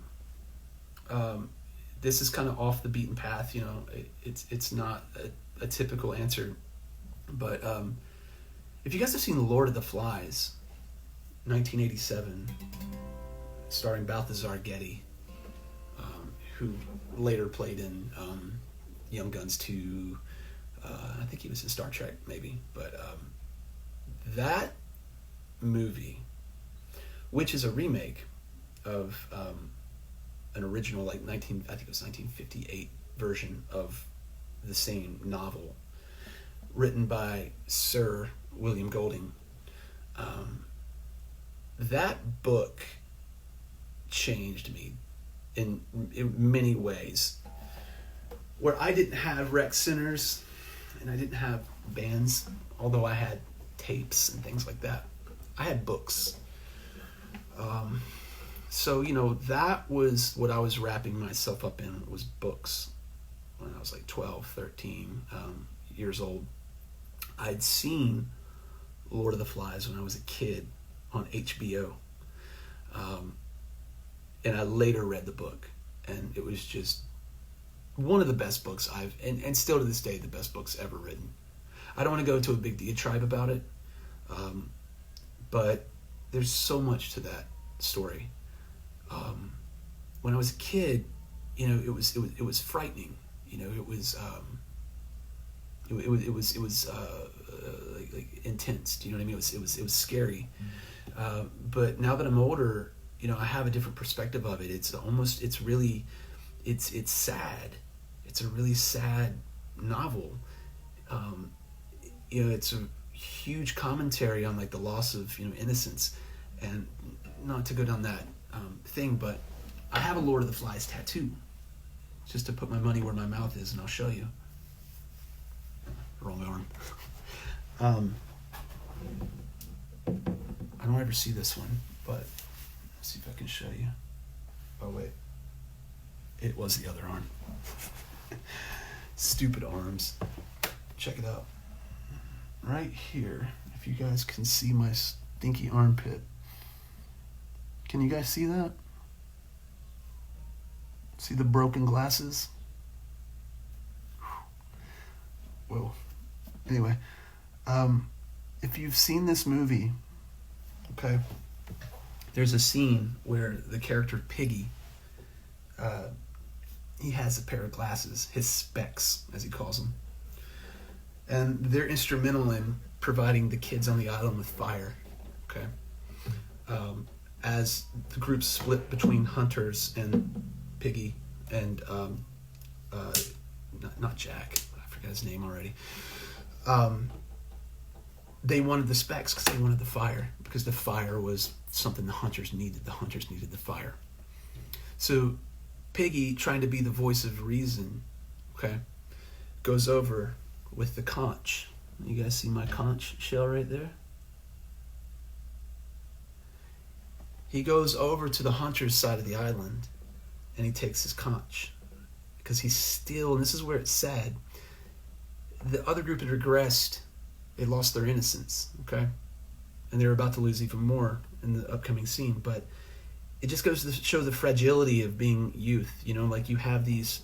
this is kind of off the beaten path. You know, it's not a typical answer. But if you guys have seen Lord of the Flies, 1987, starring Balthazar Getty, who later played in Young Guns 2, I think he was in Star Trek maybe, but that movie, which is a remake of an original, like I think it was 1958 version of the same novel, written by Sir William Golding. That book changed me in many ways. Where I didn't have rec centers and I didn't have bands, although I had tapes and things like that, I had books. So, you know, that was what I was wrapping myself up in, was books when I was like 12, 13 years old. I'd seen Lord of the Flies when I was a kid on HBO. And I later read the book, and it was just one of the best books and still to this day, the best books ever written. I don't want to go into a big diatribe about it, but there's so much to that story. When I was a kid, you know, it was frightening. You know, it was like intense. Do you know what I mean? It was scary. But now that I'm older, you know, I have a different perspective of it. It's sad. It's a really sad novel. You know, it's a huge commentary on like the loss of, you know, innocence, and not to go down that thing, but I have a Lord of the Flies tattoo, just to put my money where my mouth is, and I'll show you. Wrong arm. I don't ever see this one, but let's see if I can show you. Oh wait, it was the other arm. Stupid arms. Check it out. Right here, if you guys can see my stinky armpit. Can you guys see that? See the broken glasses? Whoa. Anyway, if you've seen this movie, okay, there's a scene where the character Piggy, he has a pair of glasses, his specs, as he calls them. And they're instrumental in providing the kids on the island with fire, okay? As the group split between Hunters and Piggy and, not Jack, I forgot his name already. They wanted the specs because they wanted the fire, because the fire was something the Hunters needed. The Hunters needed the fire. So Piggy, trying to be the voice of reason, okay, goes over with the conch. You guys see my conch shell right there? He goes over to the Hunters' side of the island and he takes his conch because he's still, and this is where it's sad, the other group had regressed. They lost their innocence, okay? And they're about to lose even more in the upcoming scene. But it just goes to show the fragility of being youth. You know, like you have these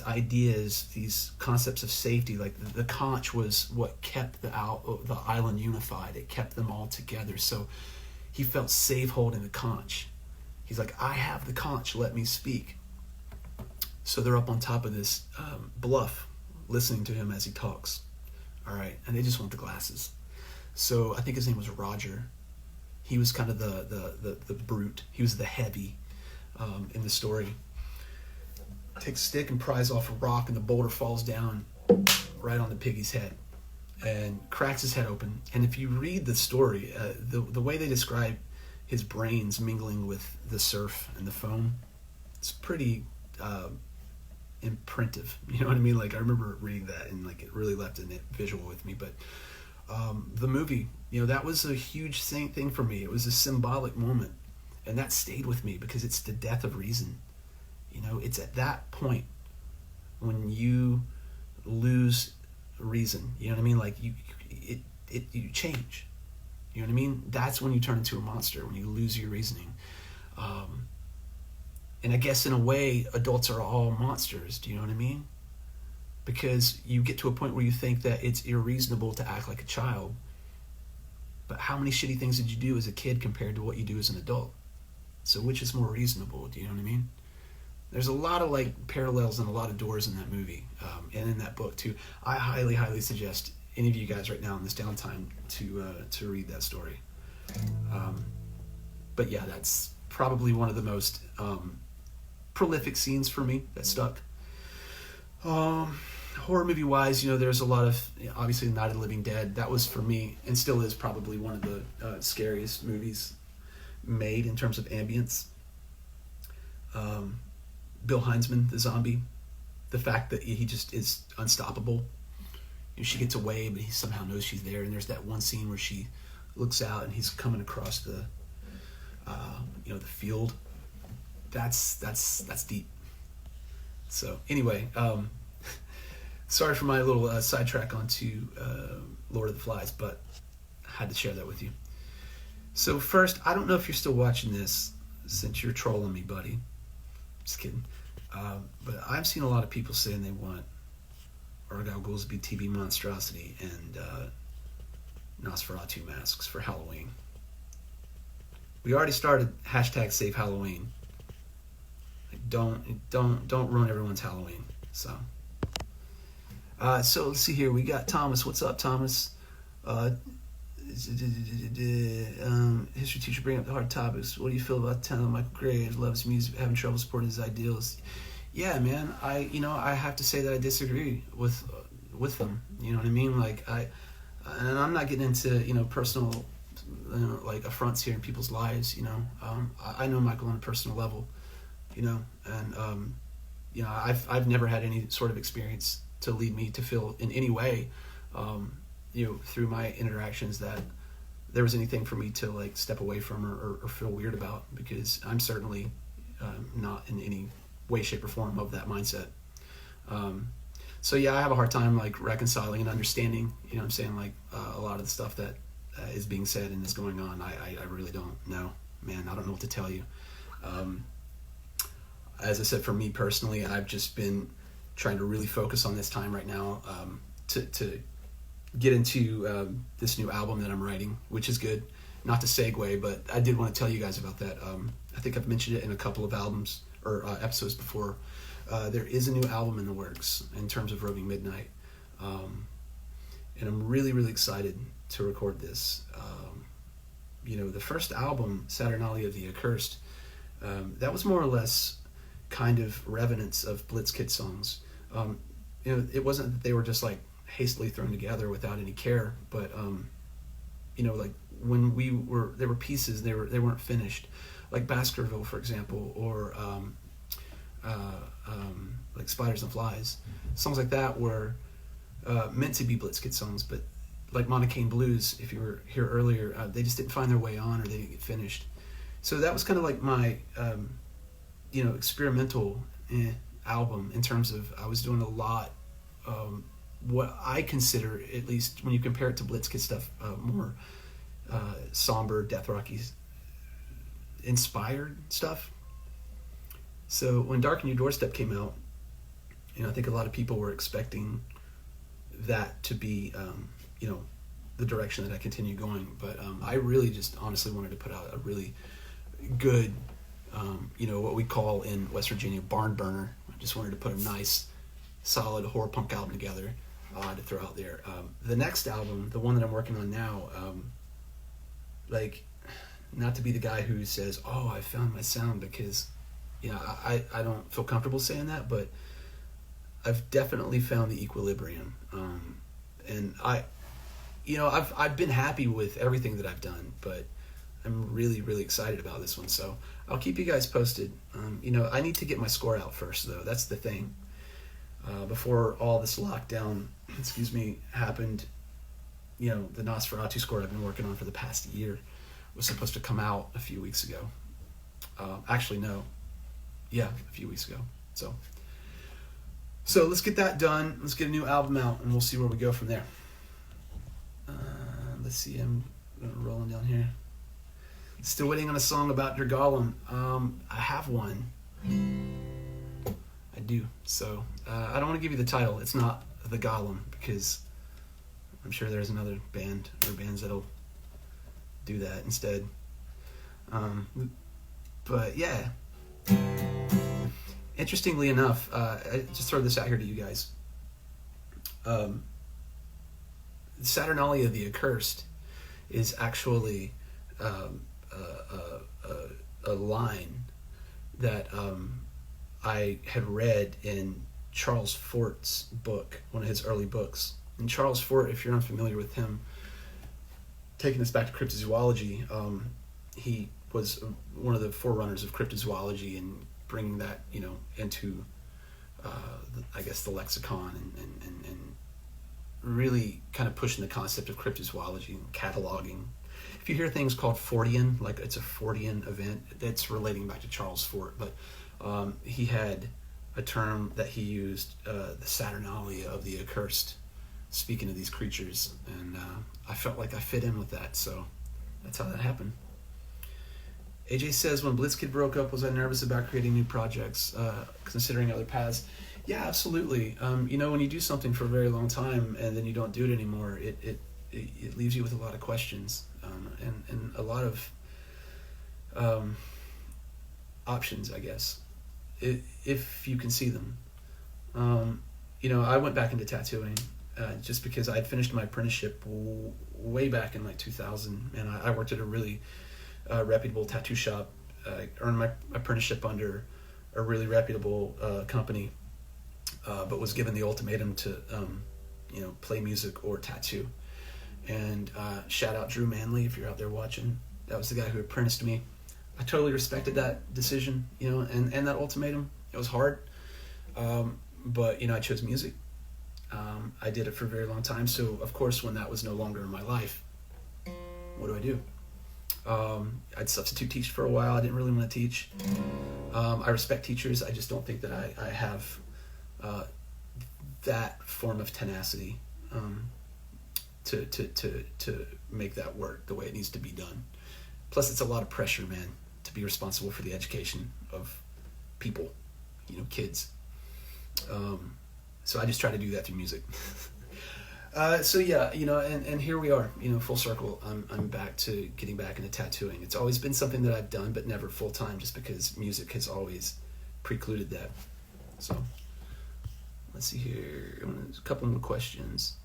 ideas, these concepts of safety. Like the conch was what kept the island unified. It kept them all together. So he felt safe holding the conch. He's like, I have the conch, let me speak. So they're up on top of this bluff, listening to him as he talks. All right, and they just want the glasses. So I think his name was Roger. He was kind of the brute. He was the heavy in the story. Takes a stick and pries off a rock, and the boulder falls down right on the Piggy's head and cracks his head open. And if you read the story, the way they describe his brains mingling with the surf and the foam, it's pretty imprintive. You know what I mean? Like I remember reading that and like it really left a visual with me. But the movie, you know, that was a huge thing for me. It was a symbolic moment, and that stayed with me because it's the death of reason. You know, it's at that point when you lose reason. You know what I mean? Like you change. You know what I mean? That's when you turn into a monster, when you lose your reasoning. And I guess in a way, adults are all monsters. Do you know what I mean? Because you get to a point where you think that it's irreasonable to act like a child. But how many shitty things did you do as a kid compared to what you do as an adult? So which is more reasonable? Do you know what I mean? There's a lot of like parallels and a lot of doors in that movie and in that book too. I highly, highly suggest any of you guys right now in this downtime to read that story. But yeah, that's probably one of the most prolific scenes for me that stuck. Horror movie wise, you know, there's a lot of, obviously Night of the Living Dead. That was for me, and still is probably one of the scariest movies made in terms of ambience. Bill Heinzman, the zombie, the fact that he just is unstoppable. You know, she gets away, but he somehow knows she's there. And there's that one scene where she looks out and he's coming across the field. That's deep. So anyway, sorry for my little sidetrack onto Lord of the Flies, but I had to share that with you. So first, I don't know if you're still watching this since you're trolling me, buddy. Just kidding. But I've seen a lot of people saying they want Argyle Goolsby TV monstrosity and Nosferatu masks for Halloween. We already started #Save Halloween. Don't ruin everyone's Halloween. So let's see here. We got Thomas. What's up, Thomas? History teacher bring up the hard topics. What do you feel about telling Michael Graves loves music, having trouble supporting his ideals? Yeah, man. I have to say that I disagree with them. You know what I mean? Like and I'm not getting into personal like affronts here in people's lives. I know Michael on a personal level. And I've never had any sort of experience to lead me to feel in any way, through my interactions that there was anything for me to like step away from or feel weird about, because I'm certainly not in any way, shape, or form of that mindset. So yeah, I have a hard time like reconciling and understanding, you know what I'm saying, like a lot of the stuff that is being said and is going on. I really don't know, man. I don't know what to tell you. As I said, for me personally, I've just been trying to really focus on this time right now to get into this new album that I'm writing, which is good. Not to segue, but I did want to tell you guys about that. I think I've mentioned it in a couple of albums or episodes before. There is a new album in the works in terms of Roving Midnight. And I'm really, really excited to record this. You know, the first album, Saturnalia of the Accursed, that was more or less kind of revenants of Blitzkid songs. You know, it wasn't that they were just like hastily thrown together without any care, but you know, like when there were pieces, they weren't finished, like Baskerville, for example, or like Spiders and Flies. Songs like that were meant to be Blitzkid songs, but like Monocaine Blues, if you were here earlier, they just didn't find their way on, or they didn't get finished. So that was kind of like my you know, experimental album in terms of I was doing a lot what I consider, at least when you compare it to Blitzkid stuff, more somber, death rocky inspired stuff. So when Dark on Your Doorstep came out, you know, I think a lot of people were expecting that to be you know, the direction that I continue going, but I really just honestly wanted to put out a really good you know, what we call in West Virginia barn burner. I just wanted to put a nice solid horror punk album together to throw out there. The next album, the one that I'm working on now, like, not to be the guy who says, oh, I found my sound, because, you know, I don't feel comfortable saying that, but I've definitely found the equilibrium. And you know, I've been happy with everything that I've done, but I'm really, really excited about this one. So I'll keep you guys posted. You know, I need to get my score out first, though. That's the thing. Before all this lockdown, happened, you know, the Nosferatu score I've been working on for the past year was supposed to come out a few weeks ago. Actually, no. Yeah, a few weeks ago. So let's get that done. Let's get a new album out, and we'll see where we go from there. Let's see. I'm rolling down here. Still waiting on a song about your golem. I have one. I do. So I don't want to give you the title. It's not the Golem, because I'm sure there's another band or bands that'll do that instead. But yeah. Interestingly enough, I just throw this out here to you guys. Saturnalia the Accursed is actually a line that I had read in Charles Fort's book, one of his early books. And Charles Fort, if you're unfamiliar with him, taking this back to cryptozoology, he was one of the forerunners of cryptozoology and bringing that, you know, into I guess the lexicon and really kind of pushing the concept of cryptozoology and cataloging. If you hear things called Fortean, like it's a Fortean event, that's relating back to Charles Fort, but he had a term that he used, the Saturnalia of the Accursed, speaking of these creatures, and I felt like I fit in with that, so that's how that happened. AJ says, when Blitzkid broke up, was I nervous about creating new projects, considering other paths? Yeah, absolutely. You know, when you do something for a very long time and then you don't do it anymore, it leaves you with a lot of questions, and a lot of options, I guess, if you can see them. You know, I went back into tattooing just because I had finished my apprenticeship way back in like 2000, and I worked at a really reputable tattoo shop. I earned my apprenticeship under a really reputable company, but was given the ultimatum to you know, play music or tattoo. And shout out Drew Manley if you're out there watching. That was the guy who apprenticed me. I totally respected that decision, you know, and that ultimatum. It was hard, but you know, I chose music. I did it for a very long time, so of course when that was no longer in my life, what do? I'd substitute teach for a while. I didn't really want to teach. I respect teachers. I just don't think that I have that form of tenacity to make that work the way it needs to be done. Plus, it's a lot of pressure, man, to be responsible for the education of people, kids. So I just try to do that through music. So yeah, and here we are, full circle. I'm back to getting back into tattooing. It's always been something that I've done, but never full time, just because music has always precluded that. So let's see here. A couple more questions.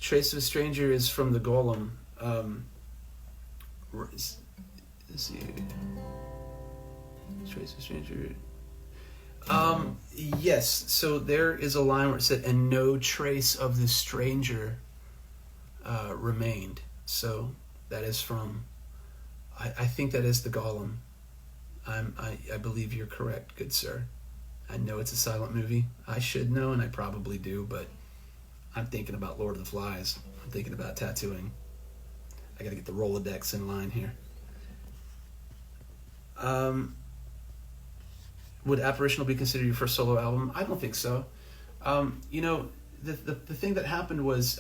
Trace of a Stranger is from the Golem. Let's see. Trace of a Stranger. Yes. So there is a line where it said, "And no trace of the stranger remained." So that is from. I think that is the Golem. I believe you're correct, good sir. I know it's a silent movie. I should know, and I probably do, but I'm thinking about Lord of the Flies. I'm thinking about tattooing. I gotta get the Rolodex in line here. Would Apparitional be considered your first solo album? I don't think so. The thing that happened was,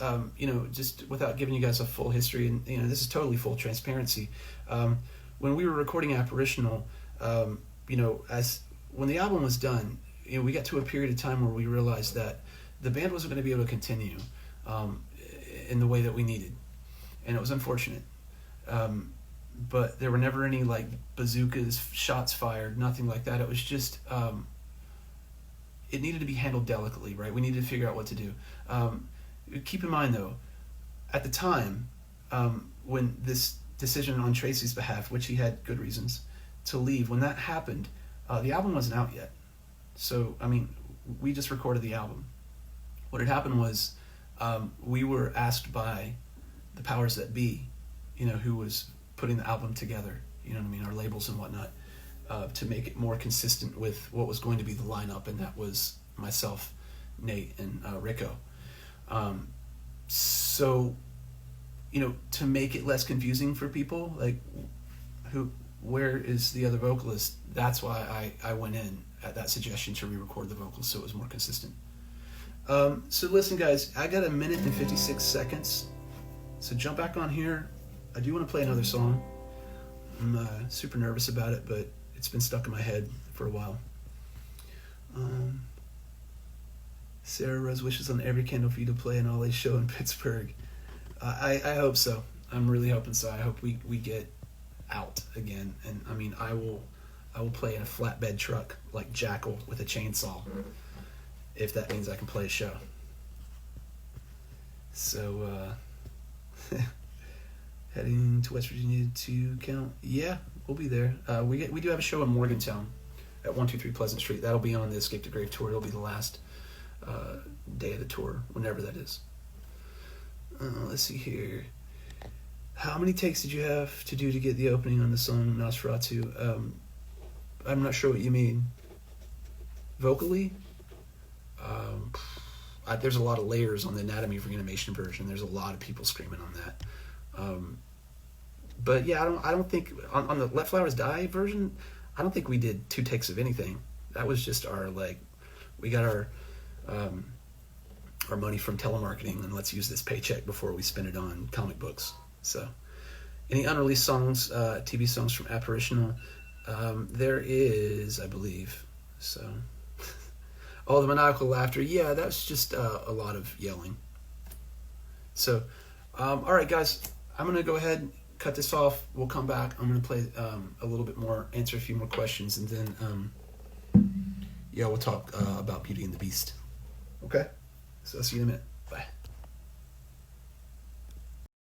just without giving you guys a full history, and this is totally full transparency. When we were recording Apparitional, when the album was done, we got to a period of time where we realized that the band wasn't going to be able to continue in the way that we needed, and it was unfortunate. But there were never any bazookas, shots fired, nothing like that. It was just it needed to be handled delicately, right? We needed to figure out what to do. Keep in mind though, at the time when this decision on Tracy's behalf, which he had good reasons to leave, when that happened, the album wasn't out yet. So we just recorded the album. What had happened was we were asked by the powers that be, who was putting the album together, our labels and whatnot, to make it more consistent with what was going to be the lineup, and that was myself, Nate, and Rico. So, to make it less confusing for people, where is the other vocalist? That's why I went in at that suggestion to re-record the vocals so it was more consistent. So listen, guys, I got 1 minute and 56 seconds. So jump back on here. I do want to play another song. I'm super nervous about it, but it's been stuck in my head for a while. Sarah Rose wishes on every candle for you to play an all-A show in Pittsburgh. I hope so. I'm really hoping so. I hope we get out again. And I will play in a flatbed truck like Jackal with a chainsaw, if that means I can play a show. So heading to West Virginia to count. Yeah, we'll be there. We do have a show in Morgantown at 123 Pleasant Street. That'll be on the Escape to Grave tour. It'll be the last day of the tour, whenever that is. Let's see here. How many takes did you have to do to get the opening on the song Nosferatu? I'm not sure what you mean. Vocally? There's a lot of layers on the Anatomy of Reanimation version. There's a lot of people screaming on that. But yeah, I don't think on the Let Flowers Die version, I don't think we did 2 takes of anything. That was just our we got our money from telemarketing, and let's use this paycheck before we spend it on comic books. So, any unreleased songs, TV songs from Apparitional? There is, I believe. So, the maniacal laughter. Yeah, that's just a lot of yelling. So, all right, guys, I'm gonna go ahead, cut this off. We'll come back. I'm gonna play a little bit more, answer a few more questions, and then we'll talk about Beauty and the Beast. Okay, so I'll see you in a minute.